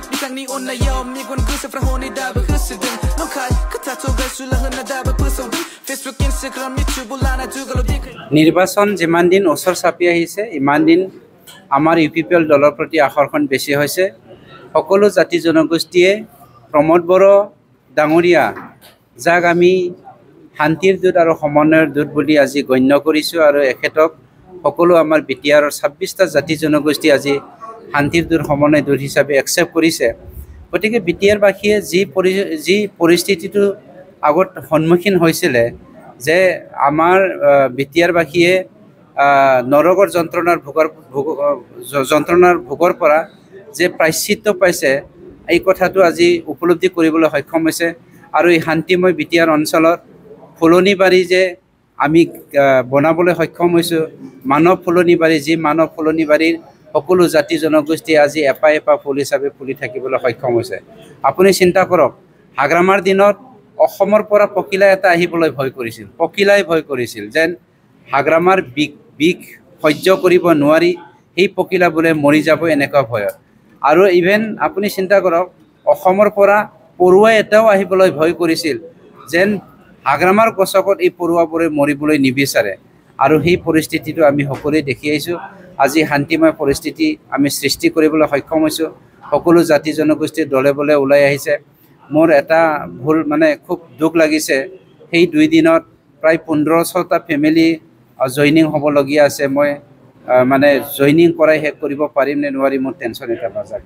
bitangi onna yom mi gon gusa fra honi da be husudum no kai kata to gasula hna da be pusodum Facebook Instagram YouTube lana jugalo dik নির্বাচন যিমান দিন ওচৰ চাপি আহিছে ইমান দিন আমাৰ ইউপিপিএল দলৰ প্ৰতি আকৰ্ষণ বেছি হৈছে সকলো জাতি জনগোষ্ঠীয়ে প্ৰমোদ বড়ো ডাঙৰীয়া যাক আমি শান্তিৰ দূত আৰু সমন্বয়ৰ দূত বুলি আজি গণ্য কৰিছোঁ আৰু এখেতক সকলো আমাৰ বিটিআৰৰ 26টা জাতি জনগোষ্ঠী আজি শান্তিৰ দূত সমন্বয় দূত হিচাপে একচেপ্ট কৰিছে গতিকে বিটিআৰবাসীয়ে যি পৰিস্থিতিটো আগত সন্মুখীন হৈছিলে যে আমাৰ বিটিআৰবাসীয়ে নৰকৰ যন্ত্ৰণাৰ ভোগৰ পৰা যে প্ৰায়শ্চিত্ত পাইছে এই কথাটো আজি উপলব্ধি কৰিবলৈ সক্ষম হৈছে আৰু এই শান্তিময় বিটিআৰ অঞ্চলত ফুলনিবাৰী যে আমি বনাবলৈ সক্ষম হৈছোঁ মানৱ ফুলনিবাৰী যি মানৱ ফুলনিবাৰীৰ সকলো জাতি জনগোষ্ঠী আজি এপা ফুল হিচাপে ফুলি থাকিবলৈ সক্ষম হৈছে আপুনি চিন্তা কৰক হাগ্ৰামাৰ দিনত অসমৰ পৰা পকিলা এটা আহিবলৈ ভয় কৰিছিল যেন হাগ্ৰামাৰ বিষ সহ্য কৰিব নোৱাৰি এই পকিলা বোলে মৰি যাব এনেকুৱা ভয় আৰু ইভেন আপুনি চিন্তা কৰক অসমৰ পৰা পৰুৱা এটাও আহিবলৈ ভয় কৰিছিল যেন হাগ্ৰামাৰ গছকত এই পৰুৱাবোৰে মৰিবলৈ নিবিচাৰে আৰু সেই পৰিস্থিতিটো আমি সকলোৱে দেখি আহিছোঁ আজি শান্তিময় পৰিস্থিতি আমি সৃষ্টি কৰিবলৈ সক্ষম হৈছোঁ সকলো জাতি জনগোষ্ঠীৰ দলে বলে ওলাই আহিছে মোৰ এটা ভুল মানে খুব দুখ লাগিছে সেই 2 দিনত প্ৰায় 1500টা ফ্যামিলি জয়নিং হ'বলগীয়া আছে মই মানে জয়নিং কৰাই শেষ কৰিব পাৰিম নে নোৱাৰিম মোৰ টেনচন এটা বাজা